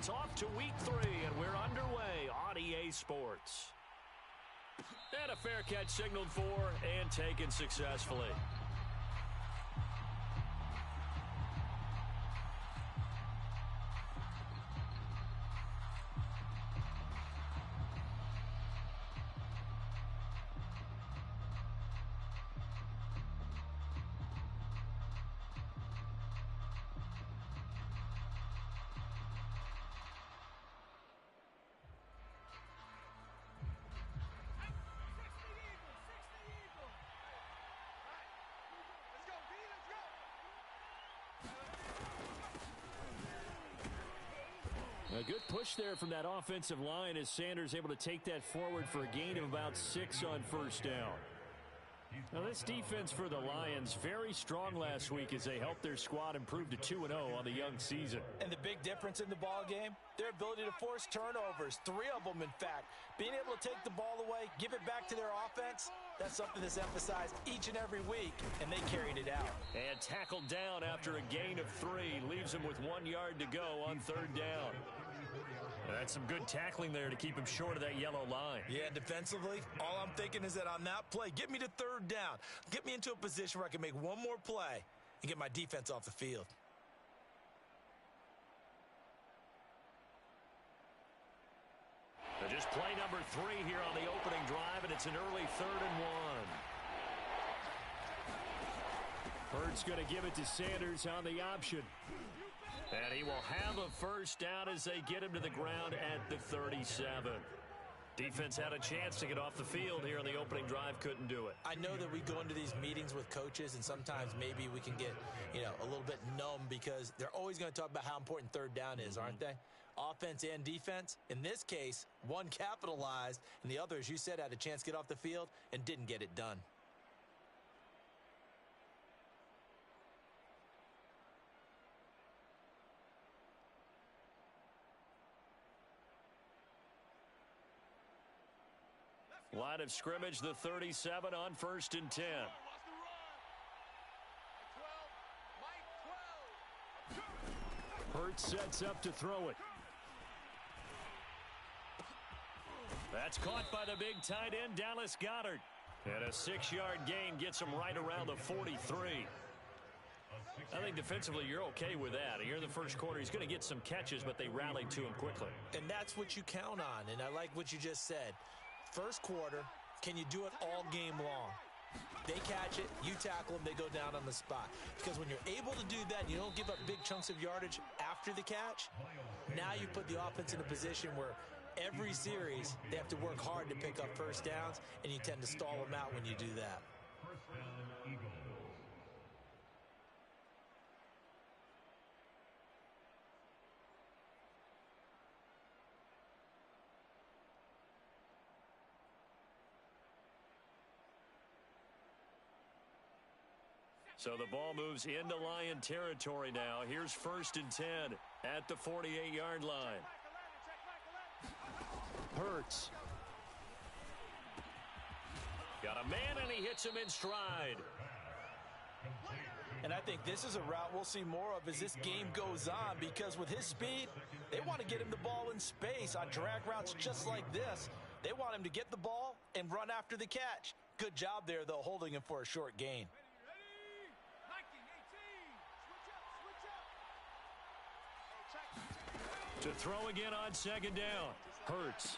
It's off to week 3, and we're underway on EA Sports. And a fair catch signaled for and taken successfully. A good push there from that offensive line as Sanders able to take that forward for a gain of about 6 on first down. Now this defense for the Lions, very strong last week as they helped their squad improve to 2-0 on the young season. And the big difference in the ball game, their ability to force turnovers, 3 of them in fact. Being able to take the ball away, give it back to their offense, that's something that's emphasized each and every week, and they carried it out. And tackled down after a gain of 3, leaves him with 1 yard to go on third down. That's some good tackling there to keep him short of that yellow line. Yeah, defensively, all I'm thinking is that on that play, get me to third down. Get me into a position where I can make one more play and get my defense off the field. So just play number 3 here on the opening drive, and it's an early 3rd and 1. Hurts going to give it to Sanders on the option. And he will have a first down as they get him to the ground at the 37. Defense had a chance to get off the field here on the opening drive, couldn't do it. I know that we go into these meetings with coaches, and sometimes maybe we can get, a little bit numb because they're always going to talk about how important third down is, aren't they? Offense and defense. In this case, one capitalized, and the other, as you said, had a chance to get off the field and didn't get it done. Line of scrimmage, the 37 on 1st and 10. Hurts sets up to throw it. That's caught by the big tight end, Dallas Goedert. And a 6-yard gain gets him right around the 43. I think defensively you're okay with that. Here in the first quarter, he's going to get some catches, but they rallied to him quickly. And that's what you count on, and I like what you just said. First quarter, can you do it all game long? They catch it, you tackle them, they go down on the spot. Because when you're able to do that, you don't give up big chunks of yardage after the catch, now you put the offense in a position where every series they have to work hard to pick up first downs, and you tend to stall them out when you do that. First down, Eagles. So the ball moves into Lion territory now. Here's 1st and 10 at the 48-yard line. Hurts. Got a man, and he hits him in stride. And I think this is a route we'll see more of as this game goes on, because with his speed, they want to get him the ball in space on drag routes just like this. They want him to get the ball and run after the catch. Good job there, though, holding him for a short gain. To throw again on 2nd down. Hurts.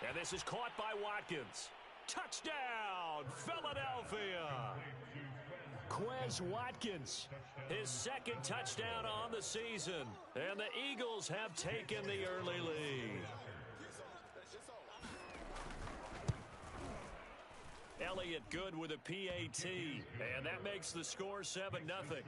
And this is caught by Watkins. Touchdown, Philadelphia. Quez Watkins, his 2nd touchdown on the season. And the Eagles have taken the early lead. Elliott good with a PAT. And that makes the score 7-0.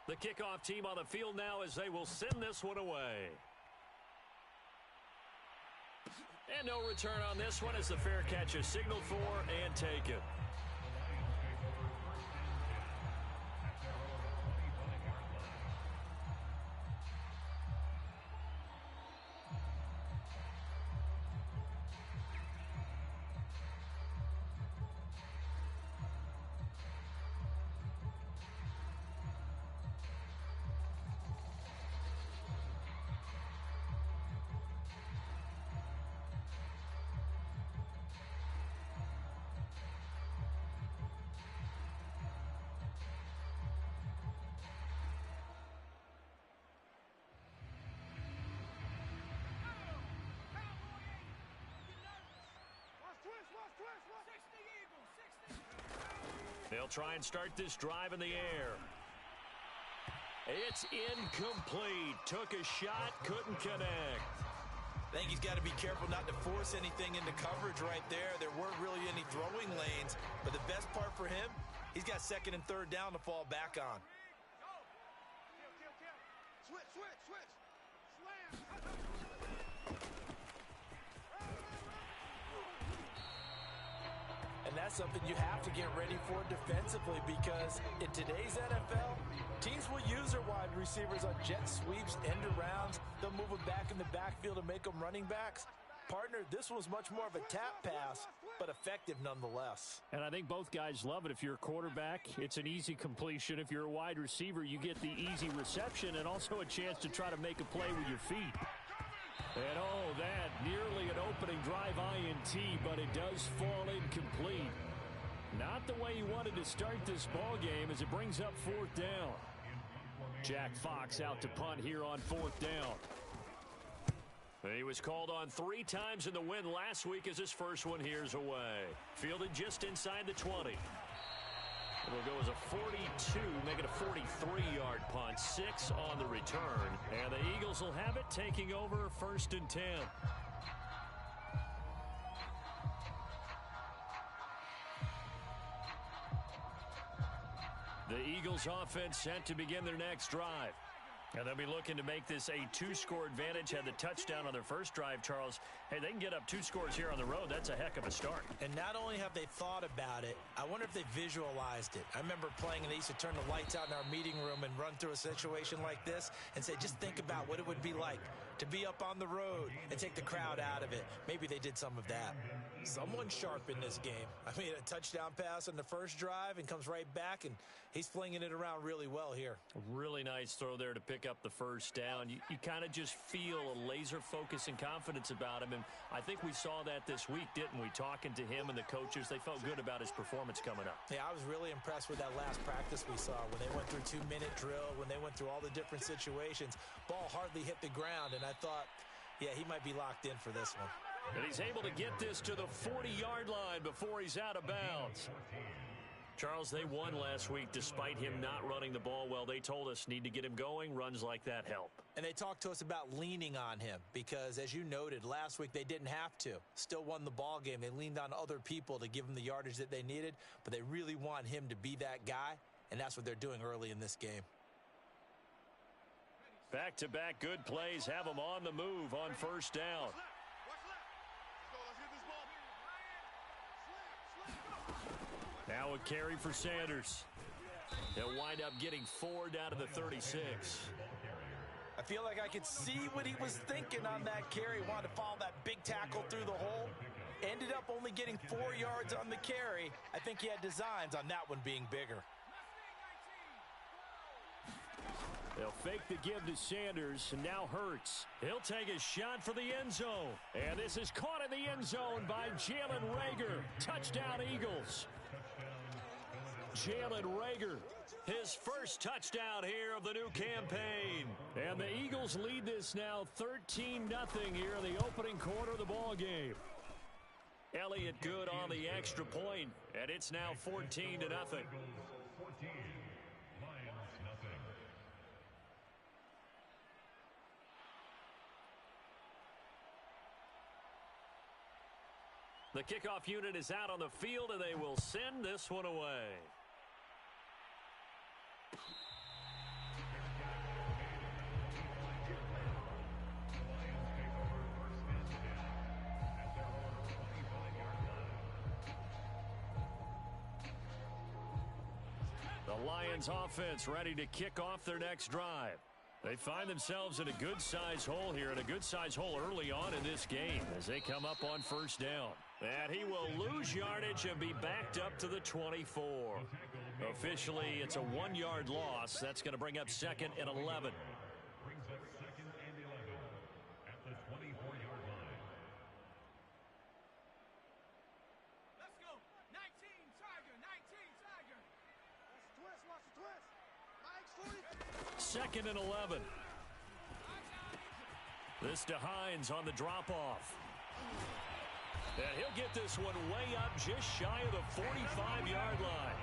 The kickoff team on the field now as they will send this one away. And no return on this one as the fair catch is signaled for and taken. They'll try and start this drive in the air. It's incomplete. Took a shot, couldn't connect. I think he's got to be careful not to force anything into coverage right there. There weren't really any throwing lanes, but the best part for him, he's got second and third down to fall back on. Switch. Slam. And that's something you have to get ready for defensively, because in today's NFL, teams will use their wide receivers on jet sweeps, end arounds. They'll move them back in the backfield and make them running backs. Partner, this was much more of a tap pass, but effective nonetheless. And I think both guys love it. If you're a quarterback, it's an easy completion. If you're a wide receiver, you get the easy reception and also a chance to try to make a play with your feet. And oh, that nearly an opening drive INT, but it does fall incomplete. Not the way he wanted to start this ball game as it brings up fourth down. Jack Fox out to punt here on fourth down. He was called on 3 times in the win last week as his first one here's away. Fielded just inside the 20. It'll go as a 42, make it a 43-yard punt, 6 on the return. And the Eagles will have it, taking over 1st and 10. The Eagles offense set to begin their next drive. And they'll be looking to make this a 2-score advantage. Had the touchdown on their first drive, Charles. Hey, they can get up 2 scores here on the road. That's a heck of a start. And not only have they thought about it, I wonder if they visualized it. I remember playing, and they used to turn the lights out in our meeting room and run through a situation like this and say, just think about what it would be like to be up on the road and take the crowd out of it. Maybe they did some of that. Someone's sharp in this game. I mean, a touchdown pass on the first drive and comes right back, and he's flinging it around really well here. A really nice throw there to pick up the first down. You kind of just feel a laser focus and confidence about him, and I think we saw that this week, didn't we? Talking to him and the coaches, they felt good about his performance coming up. Yeah, I was really impressed with that last practice we saw when they went through 2-minute drill, when they went through all the different situations. Ball hardly hit the ground, and I thought, yeah, he might be locked in for this one. And he's able to get this to the 40-yard line before he's out of bounds. Charles, they won last week despite him not running the ball well. They told us need to get him going. Runs like that help. And they talked to us about leaning on him because, as you noted, last week they didn't have to. Still won the ball game. They leaned on other people to give them the yardage that they needed, but they really want him to be that guy, and that's what they're doing early in this game. Back-to-back good plays have him on the move on first down. Now a carry for Sanders. He'll wind up getting 4 down to the 36. I feel like I could see what he was thinking on that carry. Wanted to follow that big tackle through the hole. Ended up only getting 4 yards on the carry. I think he had designs on that one being bigger. They'll fake the give to Sanders, and now Hurts. He'll take a shot for the end zone. And this is caught in the end zone by Jalen Reagor. Touchdown, Eagles. Jalen Reagor, his first touchdown here of the new campaign. And the Eagles lead this now 13-0 here in the opening quarter of the ball game. Elliott good on the extra point, and it's now 14-0. The kickoff unit is out on the field, and they will send this one away. The Lions offense ready to kick off their next drive. They find themselves in a good-sized hole here, and a good-sized hole early on in this game as they come up on first down. And he will lose yardage and be backed up to the 24. Officially, it's a 1-yard loss. That's going to bring up 2nd and 11. Brings up 2nd and 11 at the 24-yard line. Let's go. 19, Tiger. 19, Tiger. Watch the twist. Mike's 2nd and 11. This to Hines on the drop-off. And he'll get this one way up just shy of the 45-yard line.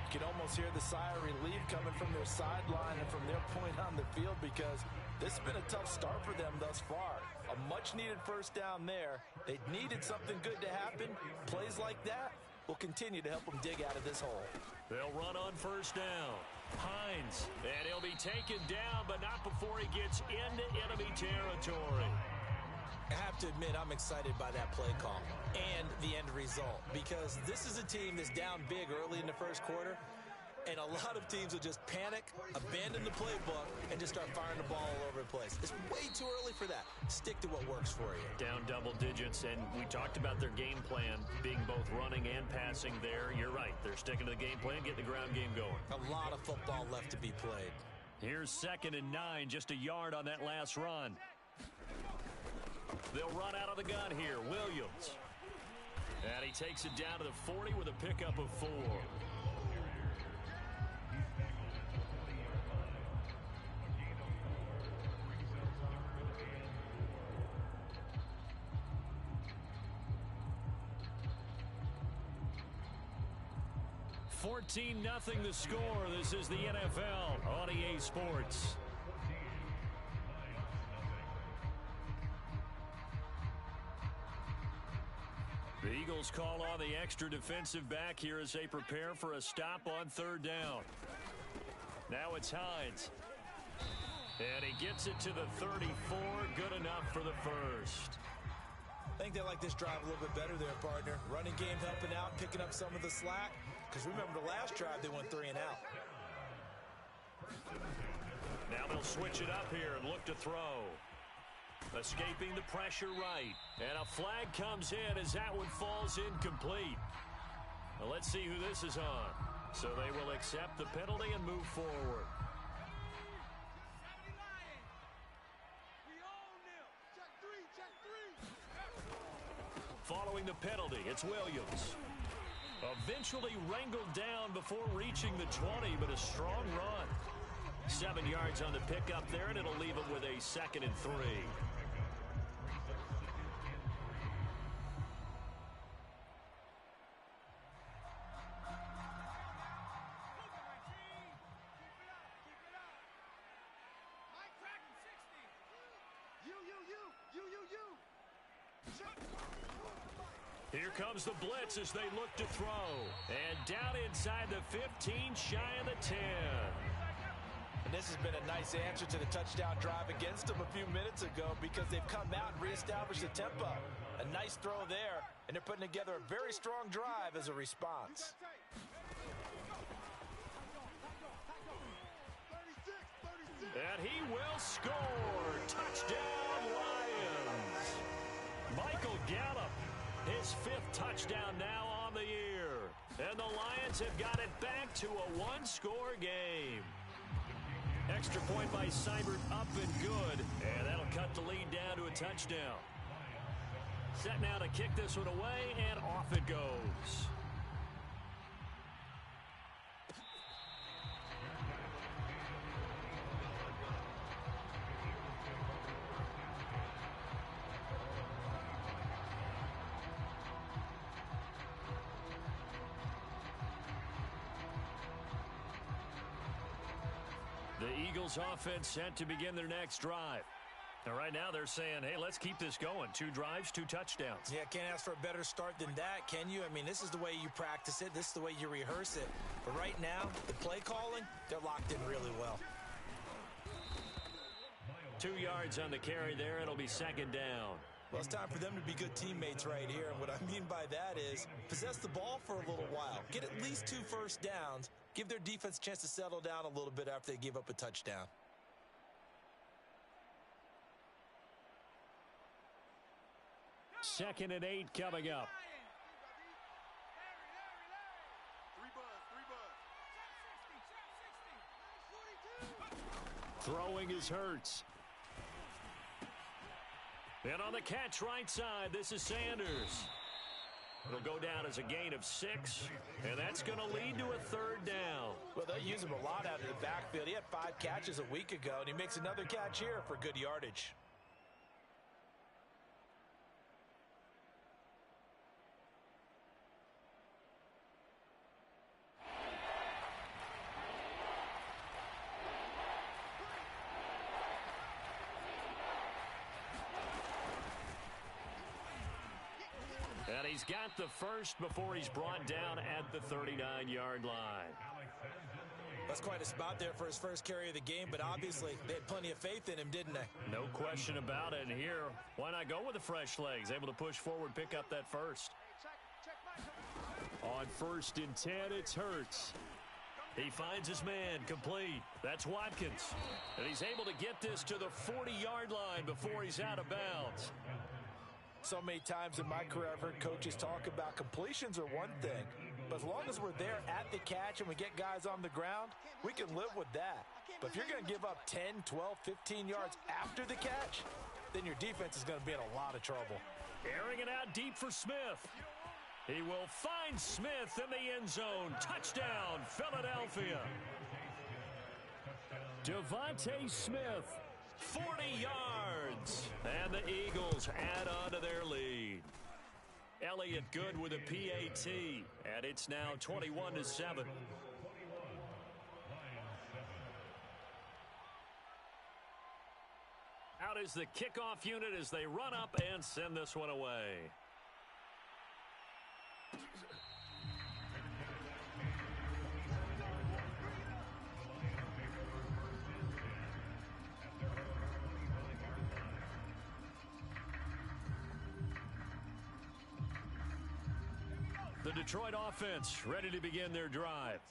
You can almost hear the sigh of relief coming from their sideline and from their point on the field because this has been a tough start for them thus far. A much-needed first down there. They needed something good to happen. Plays like that will continue to help them dig out of this hole. They'll run on first down. Hines, and he'll be taken down, but not before he gets into enemy territory. I have to admit, I'm excited by that play call and the end result because this is a team that's down big early in the first quarter, and a lot of teams will just panic, abandon the playbook, and just start firing the ball all over the place. It's way too early for that. Stick to what works for you. Down double digits, and we talked about their game plan being both running and passing there. You're right. They're sticking to the game plan, getting the ground game going. A lot of football left to be played. Here's 2nd and 9, just a yard on that last run. They'll run out of the gun here. Williams. And he takes it down to the 40 with a pickup of 4. $14-0 the score. This is the NFL on EA Sports. The Eagles call on the extra defensive back here as they prepare for a stop on 3rd down. Now it's Hines. And he gets it to the 34. Good enough for the first. I think they like this drive a little bit better there, partner. Running game helping out, picking up some of the slack. Because remember the last drive, they went 3 and out. Now they'll switch it up here and look to throw. Escaping the pressure right. And a flag comes in as that one falls incomplete. Well, let's see who this is on. So they will accept the penalty and move forward. Following the penalty, it's Williams. Eventually wrangled down before reaching the 20, but a strong run. 7 yards on the pickup there, and it'll leave him with a 2nd and 3. Here comes the blitz as they look to throw. And down inside the 15, shy of the 10. And this has been a nice answer to the touchdown drive against them a few minutes ago because they've come out and reestablished the tempo. A nice throw there, and they're putting together a very strong drive as a response. And he will score. Touchdown, Lions. Michael Gallup, his 5th touchdown now on the year. And the Lions have got it back to a 1-score game. Extra point by Seibert up and good. And that'll cut the lead down to a touchdown. Set now to kick this one away, and off it goes. The Eagles offense set to begin their next drive. And right now they're saying, hey, let's keep this going. 2 drives, 2 touchdowns. Yeah, can't ask for a better start than that, can you? I mean, this is the way you practice it. This is the way you rehearse it. But right now, the play calling, they're locked in really well. 2 yards on the carry there. It'll be 2nd down. Well, it's time for them to be good teammates right here. And what I mean by that is possess the ball for a little while. Get at least 2 first downs. Give their defense a chance to settle down a little bit after they give up a touchdown. Second and 8 coming up. Throwing is Hurts. And on the catch right side, this is Sanders. It'll go down as a gain of 6, and that's going to lead to a 3rd down. Well, they'll use him a lot out of the backfield. He had 5 catches a week ago, and he makes another catch here for good yardage. he's got the first before he's brought down at the 39-yard line. That's quite a spot there for his first carry of the game, but obviously they had plenty of faith in him, didn't they? No question about it. And here, why not go with the fresh legs? Able to push forward, pick up that first. On 1st and 10, it's Hurts. He finds his man, complete. That's Watkins. And he's able to get this to the 40-yard line before he's out of bounds. So many times in my career, I've heard coaches talk about completions are one thing, but as long as we're there at the catch and we get guys on the ground, we can live with that. But if you're going to give up 10, 12, 15 yards after the catch, then your defense is going to be in a lot of trouble. Airing it out deep for Smith. He will find Smith in the end zone. Touchdown, Philadelphia. Devontae Smith, 40 yards. And the Eagles add on to their lead. Elliott good with a PAT. And it's now 21-7. Out is the kickoff unit as they run up and send this one away. The Detroit offense ready to begin their drive.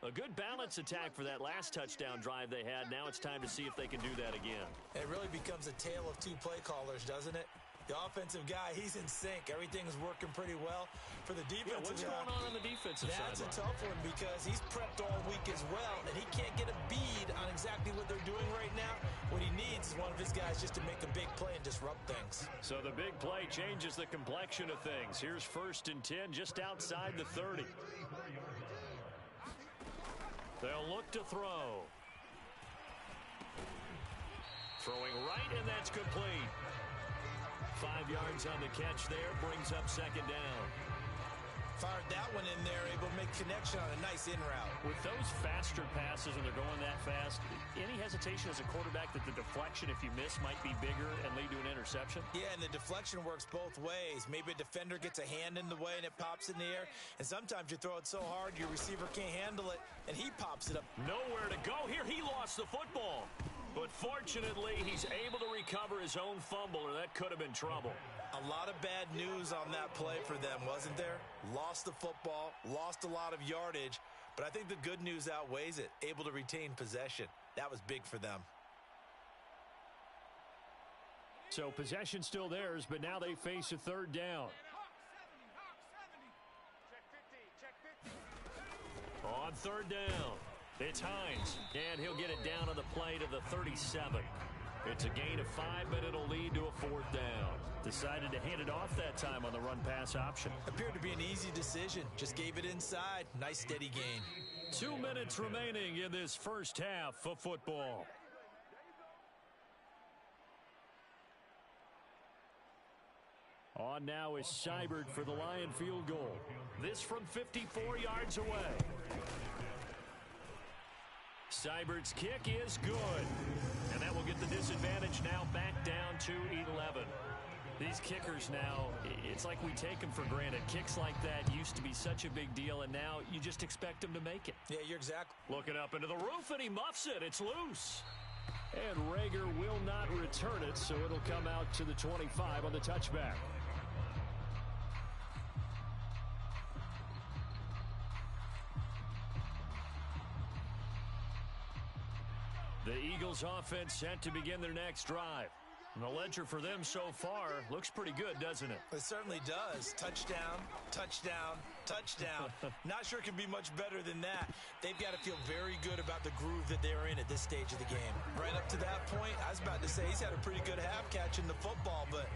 A good balance attack for that last touchdown drive they had. Now it's time to see if they can do that again. It really becomes a tale of two play callers, doesn't it? The offensive guy, he's in sync. Everything's working pretty well. For the defensive what's going on the defensive side? That's a tough one because he's prepped all week as well, and he can't get a bead on exactly what they're doing right now. What he needs is one of his guys just to make a big play and disrupt things. So the big play changes the complexion of things. Here's 1st and 10 just outside the 30. They'll look to throw. Throwing right, and that's complete. 5 yards on the catch there, brings up 2nd down. Fired that one in there, able to make connection on a nice in route. With those faster passes and they're going that fast, any hesitation as a quarterback that the deflection, if you miss, might be bigger and lead to an interception? Yeah, and the deflection works both ways. Maybe a defender gets a hand in the way and it pops in the air, and sometimes you throw it so hard your receiver can't handle it, and he pops it up. Nowhere to go. Here he lost the football. But fortunately, he's able to recover his own fumble, or that could have been trouble. A lot of bad news on that play for them, wasn't there? Lost the football, lost a lot of yardage, but I think the good news outweighs it. Able to retain possession. That was big for them. So possession still theirs, but now they face a 3rd down. On 3rd down, it's Hines, and he'll get it down on the play to the 37. It's a gain of 5, but it'll lead to a 4th down. Decided to hand it off that time on the run-pass option. Appeared to be an easy decision. Just gave it inside. Nice steady gain. 2 minutes remaining in this first half of football. On now is Seibert for the Lion field goal. This from 54 yards away. Seibert's kick is good. And that will get the disadvantage now back down to 11. These kickers now, it's like we take them for granted. Kicks like that used to be such a big deal, and now you just expect them to make it. Yeah, you're exactly. Looking up into the roof, and he muffs it. It's loose. And Rager will not return it, so it'll come out to the 25 on the touchback. The Eagles offense set to begin their next drive. And the ledger for them so far looks pretty good, doesn't it? It certainly does. Touchdown, touchdown, touchdown. Not sure it can be much better than that. They've got to feel very good about the groove that they're in at this stage of the game. Right up to that point, I was about to say he's had a pretty good half catching the football, but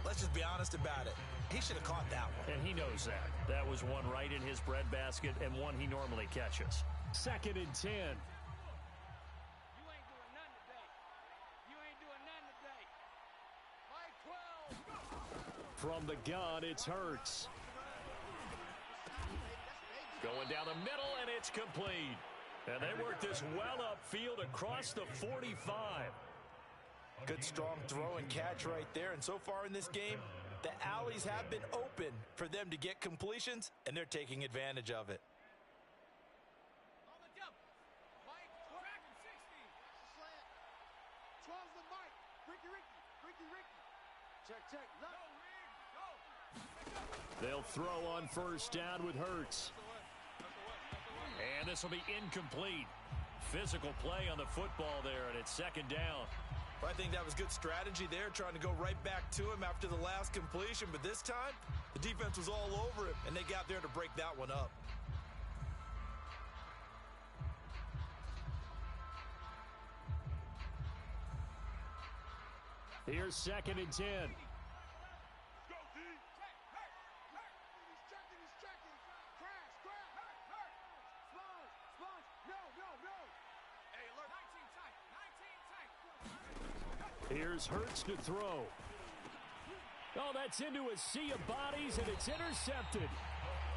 let's just be honest about it. He should have caught that one. And he knows that. That was one right in his breadbasket and one he normally catches. 2nd and 10. From the gun, it's Hurts. Going down the middle, and it's complete. And they work this well upfield across the 45. Good strong throw and catch right there. And so far in this game, The alleys have been open for them to get completions, and they're taking advantage of it. On the double. Mike, track and 60. Slant. 12's the Mike. Ricky. Check. No, Rick. Go. They'll throw on first down with Hurts. And this will be incomplete. Physical play on the football there, and it's second down. I think that was good strategy there, trying to go right back to him after the last completion. But this time, the defense was all over him, and they got there to break that one up. Here's 2nd and 10. Go, D. Hurt. He's checking. Crash. Sponge. No. Hey, alert. 19 tight. Here's Hurts to throw. Oh, that's into a sea of bodies, and it's intercepted.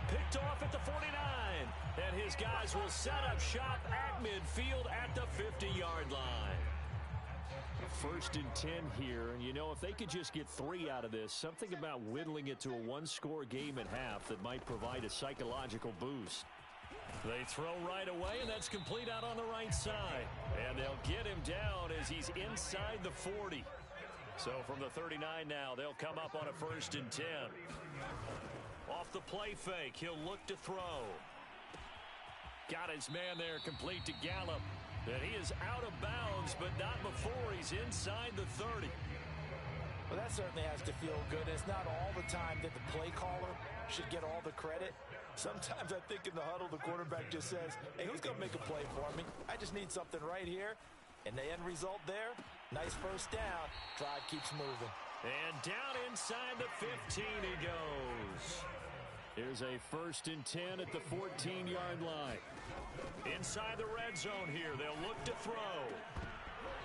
Picked off at the 49. And his guys will set up shop at midfield at the 50-yard line. 1st and 10 here, and if they could just get 3 out of this, something about whittling it to a one-score game at half that might provide a psychological boost. They throw right away, and that's complete out on the right side. And they'll get him down as he's inside the 40. So from the 39 now, they'll come up on a 1st and 10. Off the play fake, he'll look to throw. Got his man there, complete to Gallup. And he is out of bounds, but not before he's inside the 30. Well, that certainly has to feel good. It's not all the time that the play caller should get all the credit. Sometimes I think in the huddle, the quarterback just says, hey, who's going to make a play for me? I just need something right here. And the end result there, nice first down. Drive keeps moving. And down inside the 15 he goes. Here's a 1st and 10 at the 14-yard line. Inside the red zone here, they'll look to throw.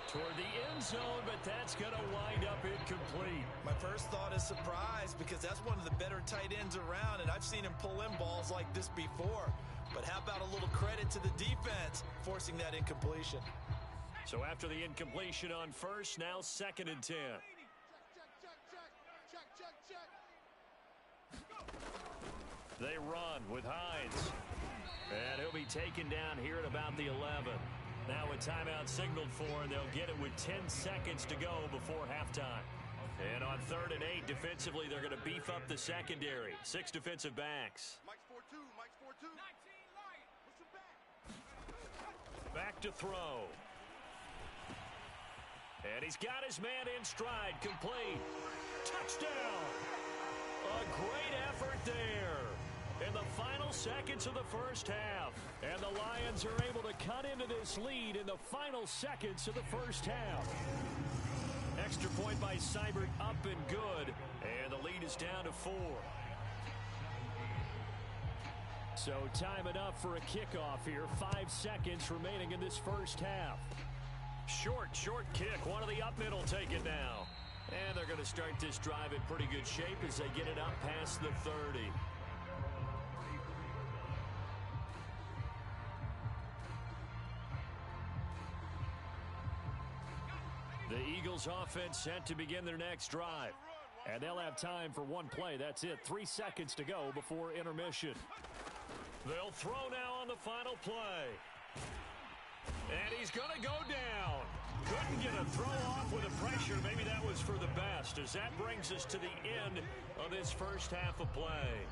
Toward the end zone, but that's going to wind up incomplete. My first thought is surprise, because that's one of the better tight ends around, and I've seen him pull in balls like this before. But how about a little credit to the defense forcing that incompletion? So after the incompletion on first, now 2nd and 10. Check. They run with Hines. And he'll be taken down here at about the 11. Now a timeout signaled for, and they'll get it with 10 seconds to go before halftime. And on 3rd and 8, defensively, they're going to beef up the secondary. 6 defensive backs. Mike's 4-2. 19 Lion. Push him back. Back to throw. And he's got his man in stride, complete. Touchdown! A great effort there in the final seconds of the first half. And the Lions are able to cut into this lead in the final seconds of the first half. Extra point by Seibert, up and good. And the lead is down to 4. So time it up for a kickoff here. 5 seconds remaining in this first half. Short kick. One of the up middle take it now. And they're going to start this drive in pretty good shape as they get it up past the 30. The Eagles offense set to begin their next drive. And they'll have time for one play. That's it. 3 seconds to go before intermission. They'll throw now on the final play. And he's going to go down. Couldn't get a throw off with the pressure. Maybe that was for the best, as that brings us to the end of this first half of play.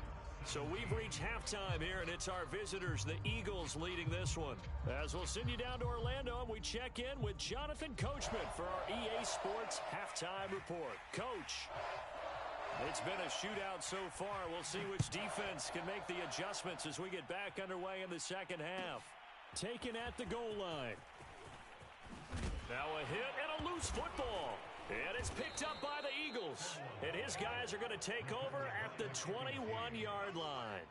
So we've reached halftime here, and it's our visitors, the Eagles, leading this one. As we'll send you down to Orlando, and we check in with Jonathan Coachman for our EA Sports Halftime Report. Coach, it's been a shootout so far. We'll see which defense can make the adjustments as we get back underway in the second half. Taken at the goal line. Now a hit and a loose football. And it's picked up by the Eagles. And his guys are going to take over at the 21-yard line.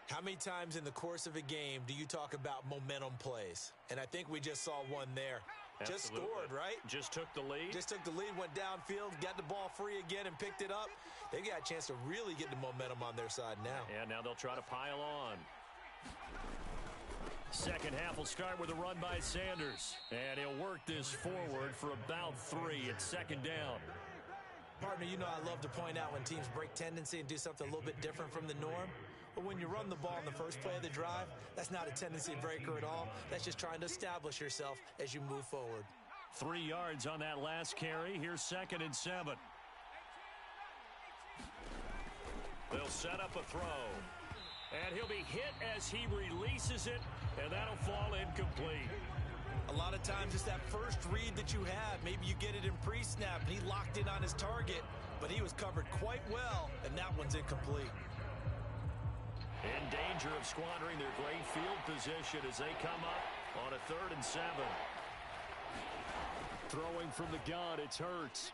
How many times in the course of a game do you talk about momentum plays? And I think we just saw one there. Absolutely. Just scored, right? Just took the lead. Just took the lead, went downfield, got the ball free again and picked it up. They got a chance to really get the momentum on their side now. And now they'll try to pile on. Second half will start with a run by Sanders. And he'll work this forward for about 3. It's second down. Partner, you know I love to point out when teams break tendency and do something a little bit different from the norm. But when you run the ball in the first play of the drive, that's not a tendency breaker at all. That's just trying to establish yourself as you move forward. 3 yards on that last carry. Here's 2nd and 7. They'll set up a throw. And he'll be hit as he releases it, and that'll fall incomplete. A lot of times it's that first read that you have. Maybe you get it in pre-snap, and he locked in on his target, but he was covered quite well, and that one's incomplete. In danger of squandering their great field position as they come up on a 3rd and 7. Throwing from the gun, it's Hurts.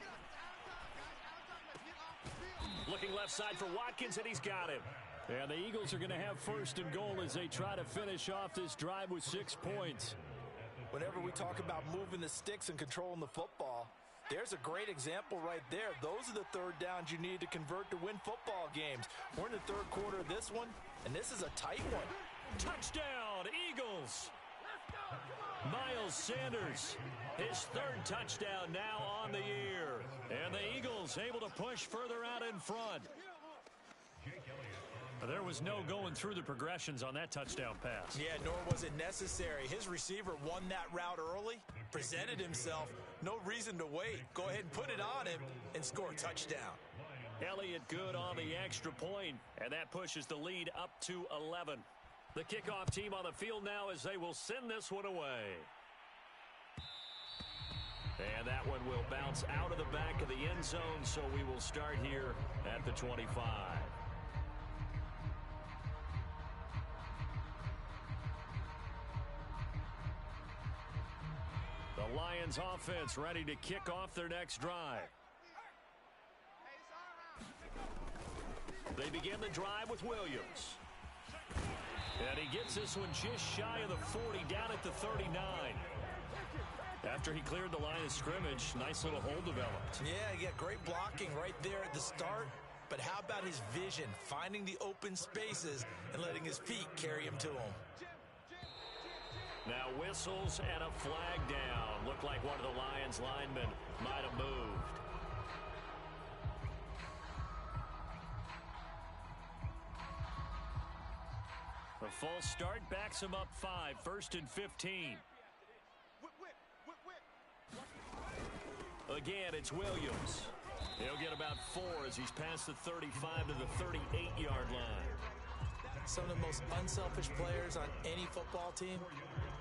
Looking left side for Watkins, and he's got him. And the Eagles are going to have 1st and goal as they try to finish off this drive with 6 points. Whenever we talk about moving the sticks and controlling the football, there's a great example right there. Those are the 3rd downs you need to convert to win football games. We're in the 3rd quarter of this one, and this is a tight one. Touchdown, Eagles! Miles Sanders, his 3rd touchdown now on the year. And the Eagles able to push further out in front. There was no going through the progressions on that touchdown pass. Yeah, nor was it necessary. His receiver won that route early, presented himself. No reason to wait. Go ahead and put it on him and score a touchdown. Elliott good on the extra point, and that pushes the lead up to 11. The kickoff team on the field now as they will send this one away. And that one will bounce out of the back of the end zone, so we will start here at the 25. The Lions offense ready to kick off their next drive. They begin the drive with Williams. And he gets this one just shy of the 40, down at the 39. After he cleared the line of scrimmage, nice little hole developed. Yeah, he got great blocking right there at the start. But how about his vision, finding the open spaces and letting his feet carry him to him? Now whistles and a flag down. Looked like one of the Lions linemen might have moved. The false start backs him up 5, 1st and 15. Again, it's Williams. He'll get about 4 as he's past the 35 to the 38-yard line. Some of the most unselfish players on any football team,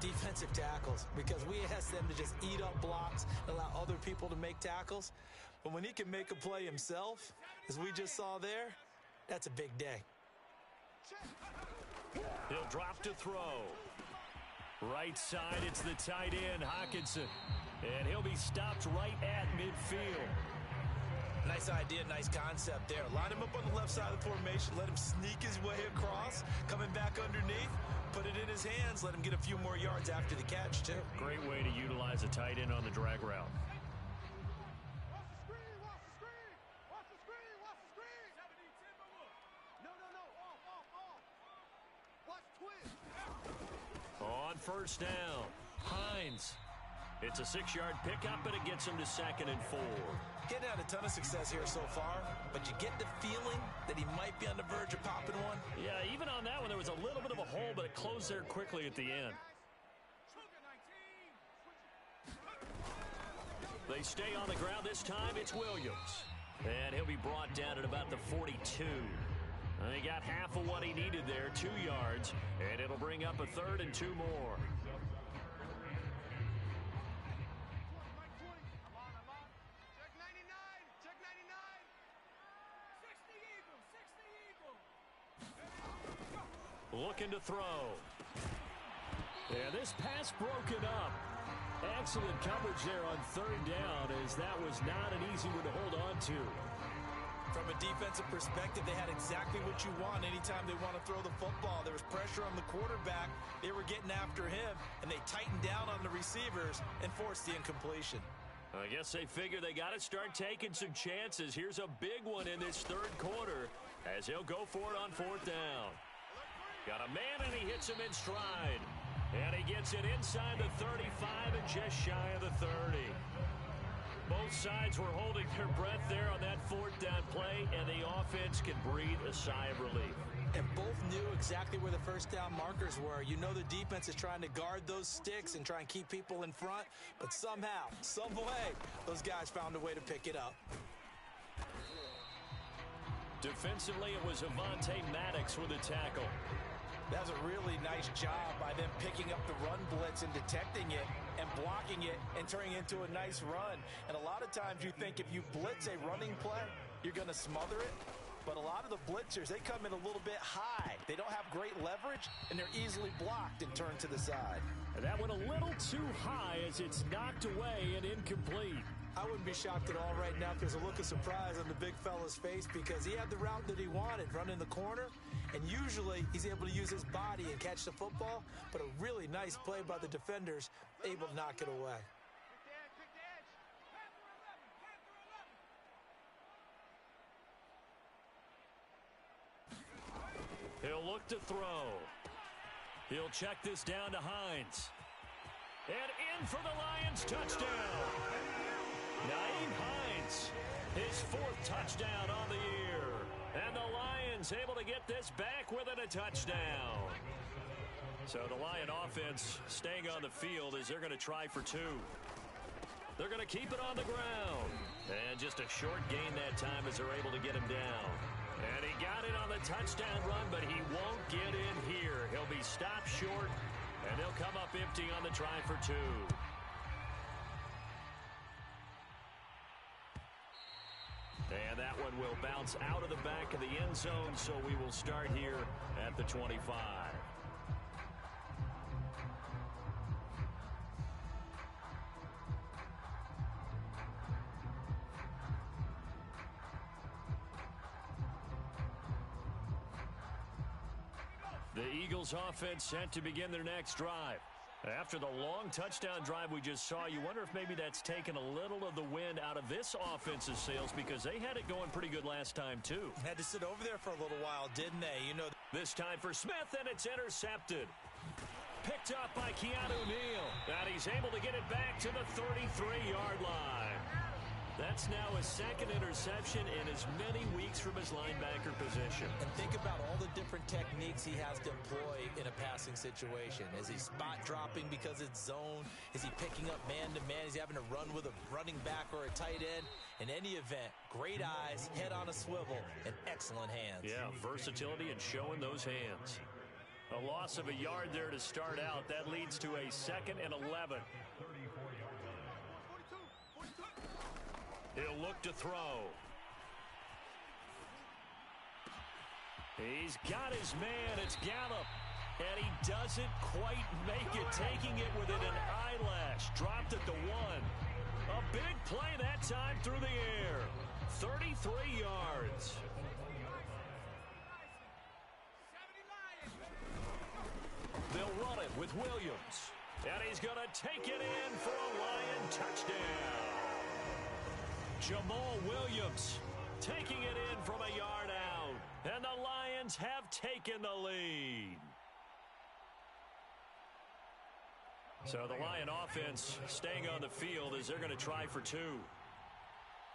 defensive tackles, because we ask them to just eat up blocks and allow other people to make tackles. But when he can make a play himself, as we just saw there, that's a big day. He'll drop to throw. Right side, it's the tight end, Hockenson. And he'll be stopped right at midfield. Nice idea, nice concept there. Line him up on the left side of the formation, let him sneak his way across, coming back underneath, put it in his hands, let him get a few more yards after the catch, too. Great way to utilize a tight end on the drag route. On 1st down, Hines. It's a 6-yard pickup, and it gets him to 2nd and 4. Getting had a ton of success here so far, but you get the feeling that he might be on the verge of popping one. Yeah, even on that one, there was a little bit of a hole, but it closed there quickly at the end. They stay on the ground this time. It's Williams. And he'll be brought down at about the 42. He got half of what he needed there, 2 yards, and it'll bring up a 3rd and 2 more. Looking to throw. And this pass broken up. Excellent coverage there on 3rd down, as that was not an easy one to hold on to. From a defensive perspective, they had exactly what you want anytime they want to throw the football. There was pressure on the quarterback. They were getting after him, and they tightened down on the receivers and forced the incompletion. I guess they figure they got to start taking some chances. Here's a big one in this 3rd quarter as he'll go for it on 4th down. Got a man, and he hits him in stride. And he gets it inside the 35 and just shy of the 30. Both sides were holding their breath there on that fourth down play, and the offense can breathe a sigh of relief. And both knew exactly where the first down markers were. You know the defense is trying to guard those sticks and try and keep people in front, but somehow, some way, those guys found a way to pick it up. Defensively, it was Avonte Maddox with a tackle. That was a really nice job by them picking up the run blitz and detecting it and blocking it and turning it into a nice run. And a lot of times you think if you blitz a running play, you're going to smother it. But a lot of the blitzers, they come in a little bit high. They don't have great leverage, and they're easily blocked and turned to the side. And that went a little too high as it's knocked away and incomplete. I wouldn't be shocked at all right now if there's a look of surprise on the big fella's face because he had the route that he wanted, running the corner, and usually he's able to use his body and catch the football, but a really nice play by the defenders, able to knock it away. He'll look to throw. He'll check this down to Hines. And in for the Lions touchdown. Nyheim Hines, his fourth touchdown on the year. And the Lions able to get this back within a touchdown. So the Lion offense staying on the field as they're going to try for two. They're going to keep it on the ground. And just a short gain that time as they're able to get him down. And he got it on the touchdown run, but he won't get in here. He'll be stopped short, and he'll come up empty on the try for two. And that one will bounce out of the back of the end zone, so we will start here at the 25. The Eagles offense set to begin their next drive. After the long touchdown drive we just saw, you wonder if maybe that's taken a little of the wind out of this offense's sails because they had it going pretty good last time too. Had to sit over there for a little while, didn't they? You know, this time for Smith, and it's intercepted. Picked up by Keanu Neal. And he's able to get it back to the 33-yard line. That's now his second interception in as many weeks from his linebacker position. And think about all the different techniques he has to employ in a passing situation. Is he spot dropping because it's zone? Is he picking up man-to-man? Is he having to run with a running back or a tight end? In any event, great eyes, head on a swivel, and excellent hands. Yeah, versatility and showing those hands. A loss of a yard there to start out. That leads to a 2nd and 11. He'll look to throw. He's got his man. It's Gallup. And he doesn't quite make it, taking it within an eyelash. Dropped at the 1. A big play that time through the air. 33 yards. They'll run it with Williams. And he's going to take it in for a Lion touchdown. Jamal Williams taking it in from a yard out. And the Lions have taken the lead. So the Lion offense staying on the field as they're going to try for two.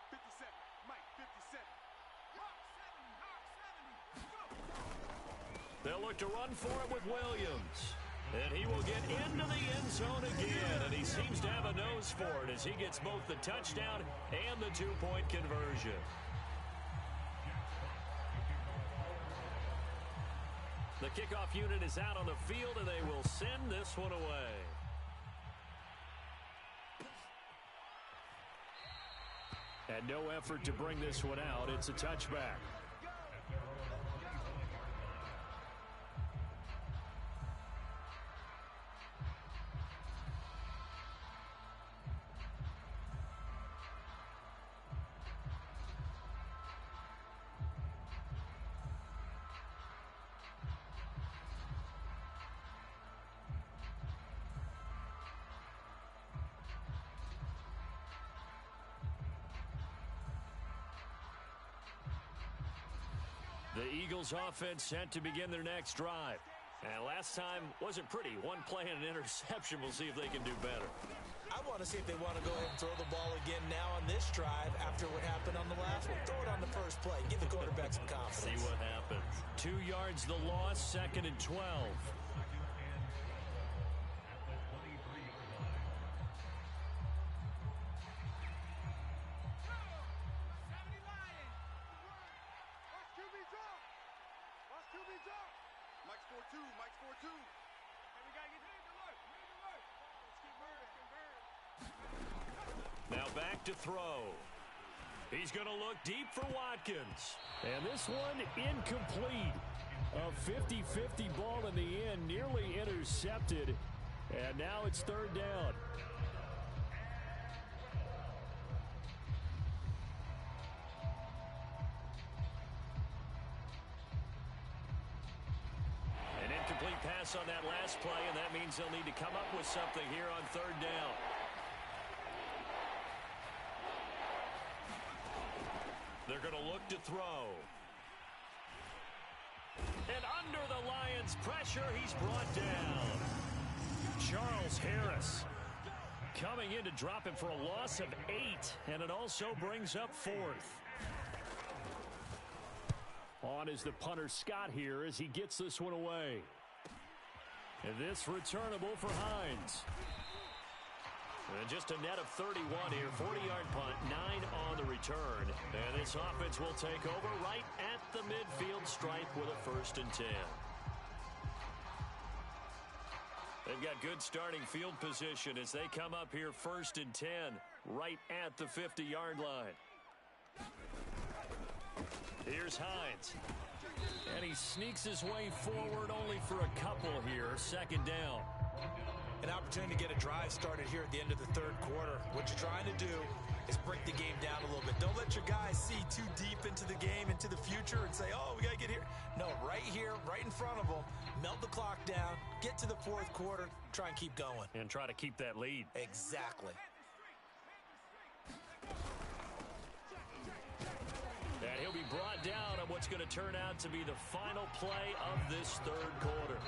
57. Mike, 57. They'll look to run for it with Williams. And he will get into the end zone again. And he seems to have a nose for it as he gets both the touchdown and the two-point conversion. The kickoff unit is out on the field, and they will send this one away. And no effort to bring this one out. It's a touchback. The Eagles offense set to begin their next drive. And last time wasn't pretty. One play and an interception. We'll see if they can do better. I want to see if they want to go ahead and throw the ball again now on this drive after what happened on the last one. Throw it on the first play. Give the quarterback some confidence. See what happens. 2 yards the loss, 2nd and 12. Now back to throw. He's going to look deep for Watkins. And this one incomplete. A 50-50 ball in the end, nearly intercepted. And now it's 3rd down. An incomplete pass on that last play, and that means they'll need to come up with something here on 3rd down. They're going to look to throw. And under the Lions' pressure, he's brought down. Charles Harris coming in to drop him for a loss of 8, and it also brings up 4th. On is the punter Scott here as he gets this one away. And this returnable for Hines. And just a net of 31 here, 40-yard punt, 9 on the return. And this offense will take over right at the midfield stripe with a 1st and 10. They've got good starting field position as they come up here 1st and 10, right at the 50-yard line. Here's Hines. And he sneaks his way forward only for a couple here, 2nd down. An opportunity to get a drive started here at the end of the 3rd quarter. What you're trying to do is break the game down a little bit. Don't let your guys see too deep into the game, into the future, and say, oh, we got to get here. No, right here, right in front of them, melt the clock down, get to the 4th quarter, try and keep going. And try to keep that lead. Exactly. And he'll be brought down on what's going to turn out to be the final play of this 3rd quarter.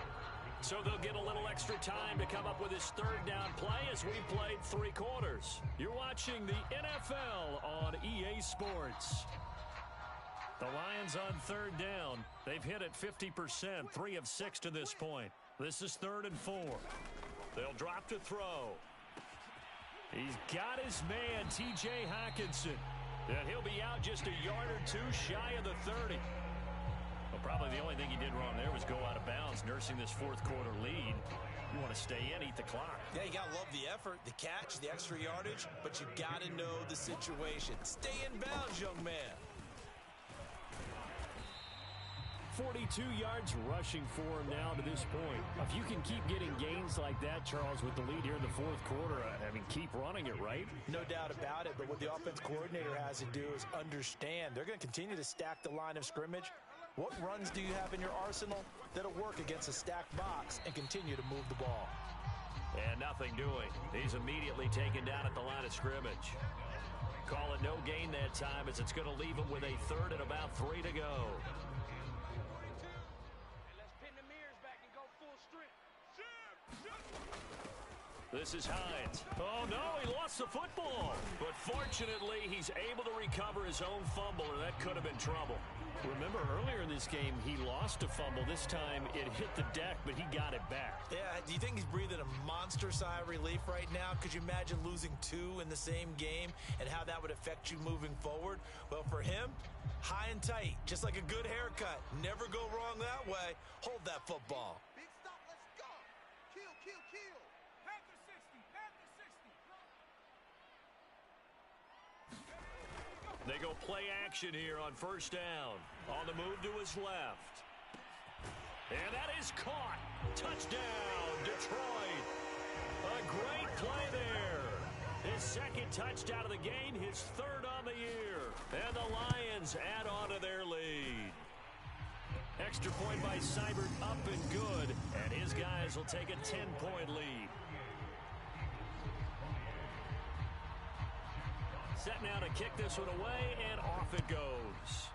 So they'll get a little extra time to come up with his 3rd down play as we played 3 quarters. You're watching the NFL on EA Sports. The Lions on 3rd down. They've hit it 50%, 3 of 6 to this point. This is 3rd and 4. They'll drop to throw. He's got his man, T.J. Hockenson. And he'll be out just a yard or 2 shy of the 30. Well, probably the only thing he did wrong there was go out of bounds, nursing this 4th quarter lead. You want to stay in, eat the clock. Yeah, you got to love the effort, the catch, the extra yardage, but you got to know the situation. Stay in bounds, young man. 42 yards rushing for him now to this point. If you can keep getting gains like that, Charles, with the lead here in the 4th quarter, I mean, keep running it, right? No doubt about it, but what the offense coordinator has to do is understand. They're going to continue to stack the line of scrimmage. What runs do you have in your arsenal that'll work against a stacked box and continue to move the ball? And nothing doing. He's immediately taken down at the line of scrimmage. Call it no gain that time as it's going to leave him with a 3rd and about 3 to go. This is Hines. Oh, no, he lost the football. But fortunately, he's able to recover his own fumble, or that could have been trouble. Remember, earlier in this game, he lost a fumble. This time, it hit the deck, but he got it back. Yeah, do you think he's breathing a monster sigh of relief right now? Could you imagine losing 2 in the same game and how that would affect you moving forward? Well, for him, high and tight, just like a good haircut. Never go wrong that way. Hold that football. Big stop, let's go. Kill, kill, kill. Panther 60, Panther 60. They go play action here on 1st down. On the move to his left. And that is caught. Touchdown, Detroit. A great play there. His 2nd touchdown of the game, his 3rd on the year. And the Lions add on to their lead. Extra point by Seibert, up and good. And his guys will take a 10-point lead. Set now to kick this one away, and off it goes.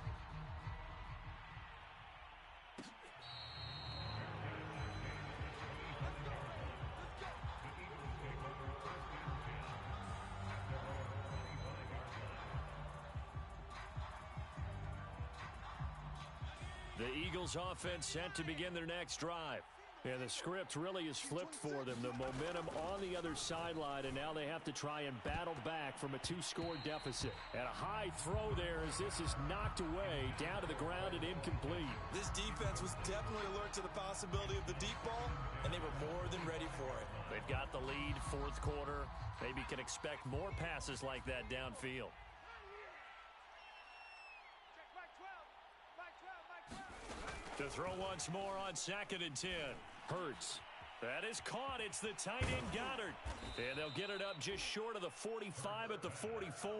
The Eagles offense set to begin their next drive. Yeah, the script really is flipped for them. The momentum on the other sideline, and now they have to try and battle back from a 2-score deficit. And a high throw there as this is knocked away, down to the ground and incomplete. This defense was definitely alert to the possibility of the deep ball, and they were more than ready for it. They've got the lead, fourth quarter. Maybe can expect more passes like that downfield. To throw once more on 2nd and 10. Hurts. That is caught. It's the tight end Goddard. And they'll get it up just short of the 45 at the 44.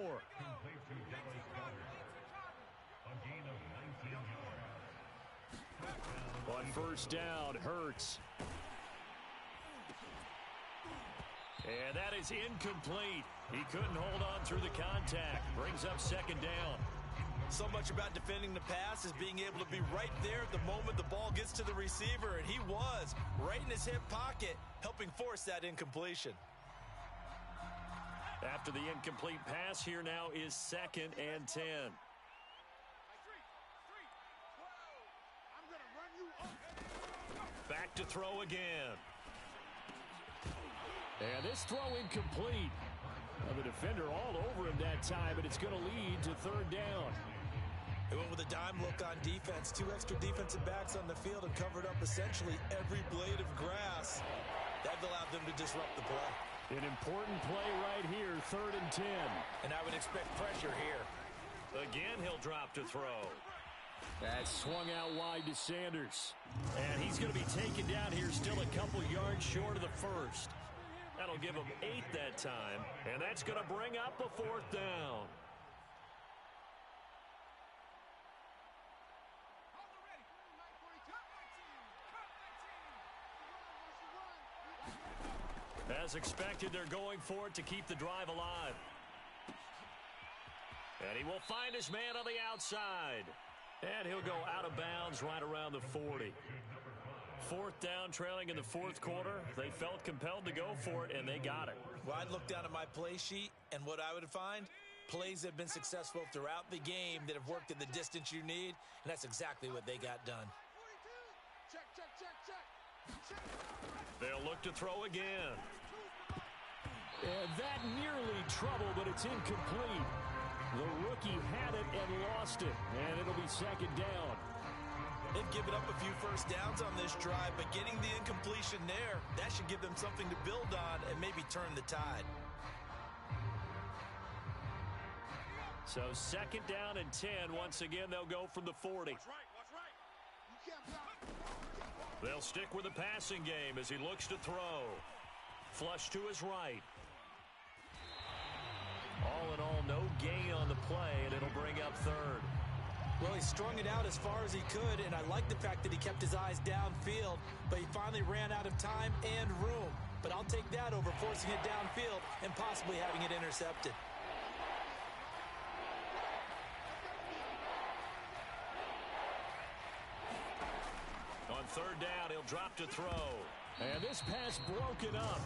On first down, Hurts. And that is incomplete. He couldn't hold on through the contact. Brings up 2nd down. So much about defending the pass is being able to be right there at the moment the ball gets to the receiver, and he was right in his hip pocket, helping force that incompletion. After the incomplete pass, here now is 2nd and 10. Back to throw again. And this throw incomplete. Well, the defender all over him that time, but it's going to lead to 3rd down. They went with a dime look on defense. 2 extra defensive backs on the field and covered up essentially every blade of grass. That allowed them to disrupt the play. An important play right here, 3rd and 10. And I would expect pressure here. Again, he'll drop to throw. That swung out wide to Sanders. And he's going to be taken down here still a couple yards short of the first. That'll give him 8 that time, and that's going to bring up a 4th down. As expected, they're going for it to keep the drive alive. And he will find his man on the outside. And he'll go out of bounds right around the 40. 4th down, trailing in the 4th quarter. They felt compelled to go for it, and they got it. Well, I'd look down at my play sheet, and what I would find, plays that have been successful throughout the game that have worked in the distance you need, and that's exactly what they got done. They'll look to throw again. And that nearly trouble, but it's incomplete. The rookie had it and lost it, and it'll be 2nd down. They've given up a few first downs on this drive, but getting the incompletion there, that should give them something to build on and maybe turn the tide. So 2nd down and 10. Once again, they'll go from the 40. They'll stick with the passing game as he looks to throw. Flush to his right. All in all, no gain on the play, and it'll bring up 3rd. Well, he strung it out as far as he could, and I like the fact that he kept his eyes downfield, but he finally ran out of time and room. But I'll take that over forcing it downfield and possibly having it intercepted. On 3rd down, he'll drop to throw. And this pass broken up.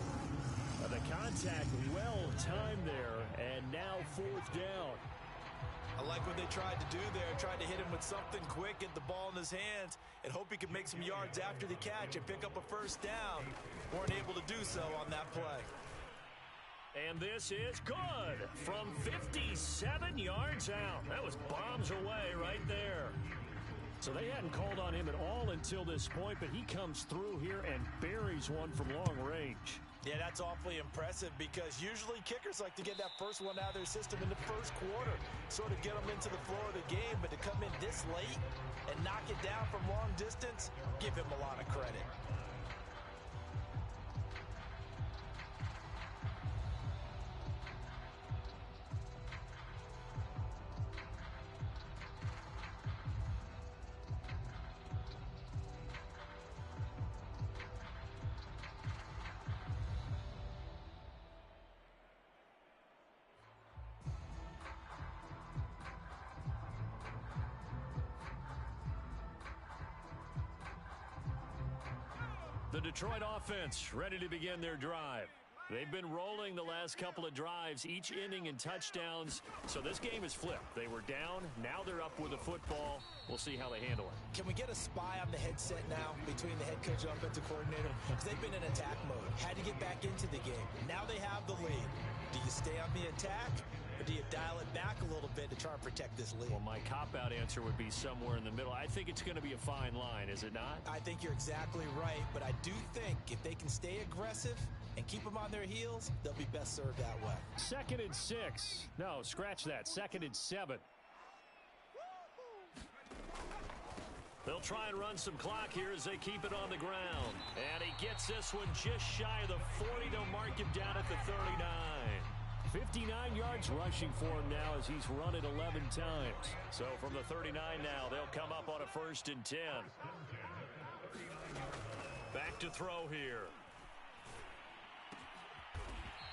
The contact well timed there, and now 4th down. I like what they tried to do there, tried to hit him with something quick, get the ball in his hands, and hope he could make some yards after the catch and pick up a first down. Weren't able to do so on that play. And this is good from 57 yards out. That was bombs away right there. So they hadn't called on him at all until this point, but he comes through here and buries one from long range. Yeah, that's awfully impressive because usually kickers like to get that first one out of their system in the first quarter, sort of get them into the flow of the game, but to come in this late and knock it down from long distance, give him a lot of credit. The Detroit offense ready to begin their drive. They've been rolling the last couple of drives, each inning in touchdowns. So this game is flipped. They were down. Now they're up with the football. We'll see how they handle it. Can we get a spy on the headset now between the head coach and offensive coordinator? Because they've been in attack mode. Had to get back into the game. Now they have the lead. Do you stay on the attack, or do you dial it back a little bit to try and protect this lead? Well, my cop-out answer would be somewhere in the middle. I think it's going to be a fine line, is it not? I think you're exactly right, but I do think if they can stay aggressive and keep them on their heels, they'll be best served that way. 2nd and 6. No, scratch that. 2nd and 7. They'll try and run some clock here as they keep it on the ground. And he gets this one just shy of the 40. They'll mark him down at the 39. 59 yards rushing for him now as he's run it 11 times. So from the 39 now, they'll come up on a 1st and 10. Back to throw here.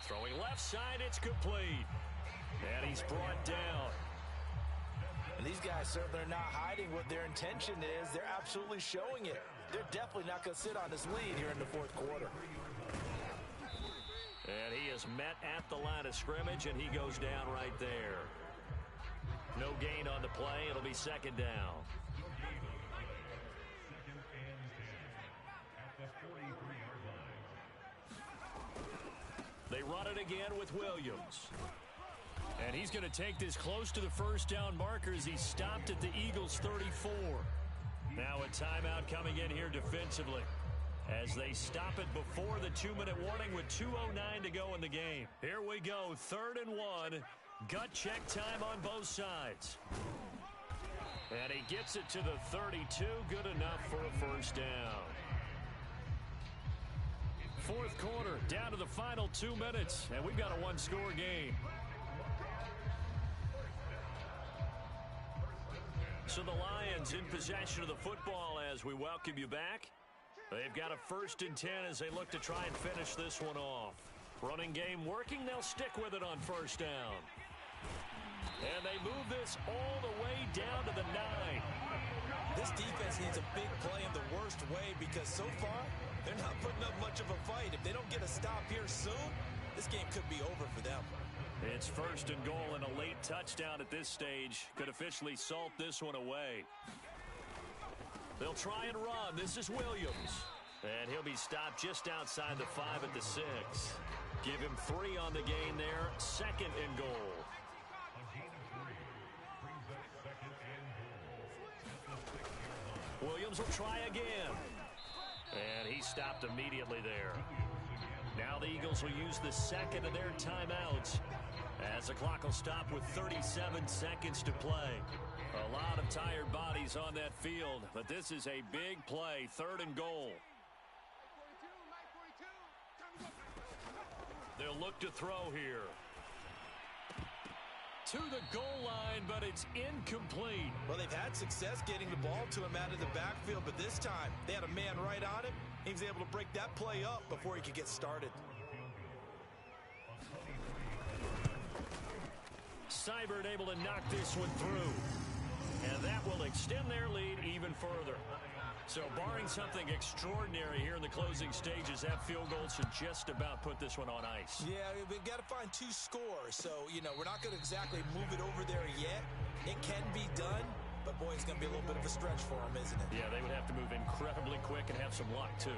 Throwing left side, it's complete. And he's brought down. And these guys certainly are not hiding what their intention is. They're absolutely showing it. They're definitely not going to sit on this lead here in the 4th quarter. And he is met at the line of scrimmage, and he goes down right there. No gain on the play. It'll be 2nd down. They run it again with Williams. And he's going to take this close to the 1st down marker as he's stopped at the Eagles' 34. Now a timeout coming in here defensively as they stop it before the 2-minute warning with 2:09 to go in the game. Here we go, 3rd and 1. Gut check time on both sides. And he gets it to the 32. Good enough for a 1st down. 4th quarter, down to the final 2 minutes, and we've got a 1-score game. So the Lions in possession of the football as we welcome you back. They've got a 1st and 10 as they look to try and finish this one off. Running game working. They'll stick with it on 1st down. And they move this all the way down to the 9. This defense needs a big play in the worst way because so far they're not putting up much of a fight. If they don't get a stop here soon, this game could be over for them. It's 1st and goal, and a late touchdown at this stage could officially salt this one away. They'll try and run. This is Williams. And he'll be stopped just outside the 5 at the 6. Give him 3 on the gain there. 2nd and goal. Williams will try again. And he stopped immediately there. Now the Eagles will use the 2nd of their timeouts as the clock will stop with 37 seconds to play. A lot of tired bodies on that field, but this is a big play. 3rd and goal. They'll look to throw here. To the goal line, but it's incomplete. Well, they've had success getting the ball to him out of the backfield, but this time they had a man right on him. He was able to break that play up before he could get started. Seibert able to knock this one through. And that will extend their lead even further. So barring something extraordinary here in the closing stages, that field goal should just about put this one on ice. Yeah, we've got to find 2 scores. So, we're not going to exactly move it over there yet. It can be done, but boy, it's going to be a little bit of a stretch for them, isn't it? Yeah, they would have to move incredibly quick and have some luck, too.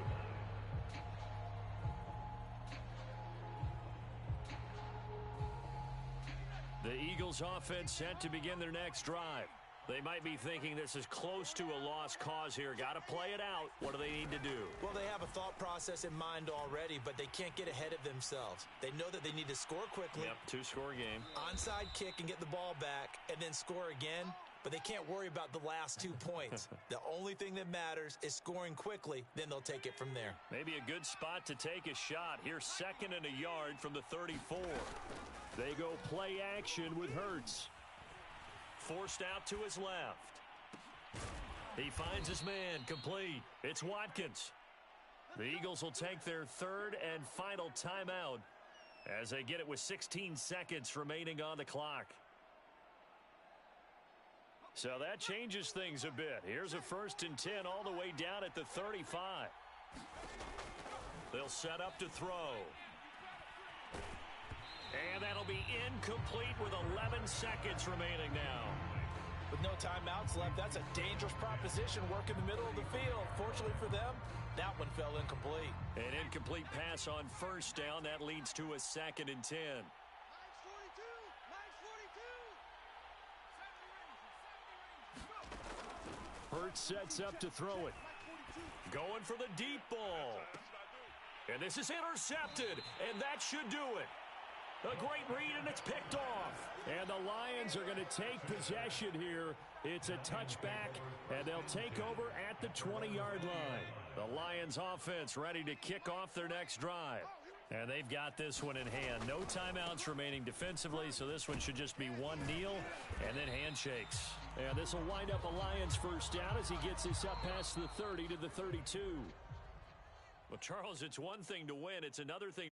The Eagles offense set to begin their next drive. They might be thinking this is close to a lost cause here. Got to play it out. What do they need to do? Well, they have a thought process in mind already, but they can't get ahead of themselves. They know that they need to score quickly. Yep, 2-score game. Onside kick and get the ball back, and then score again. But they can't worry about the last 2 points. The only thing that matters is scoring quickly. Then they'll take it from there. Maybe a good spot to take a shot. Here's 2nd and a yard from the 34. They go play action with Hurts. Forced out to his left. He finds his man complete. It's Watkins. The Eagles will take their 3rd and final timeout as they get it with 16 seconds remaining on the clock. So that changes things a bit. Here's a 1st and 10 all the way down at the 35. They'll set up to throw. And that'll be incomplete with 11 seconds remaining now. With no timeouts left, that's a dangerous proposition, work in the middle of the field. Fortunately for them, that one fell incomplete. An incomplete pass on first down. That leads to a 2nd and 10. Hurts sets up to throw it. Going for the deep ball. And this is intercepted, and that should do it. A great read, and it's picked off. And the Lions are going to take possession here. It's a touchback, and they'll take over at the 20-yard line. The Lions offense ready to kick off their next drive. And they've got this one in hand. No timeouts remaining defensively, so this one should just be one kneel and then handshakes. And this will wind up a Lions first down as he gets this up past the 30 to the 32. Well, Charles, it's one thing to win. It's another thing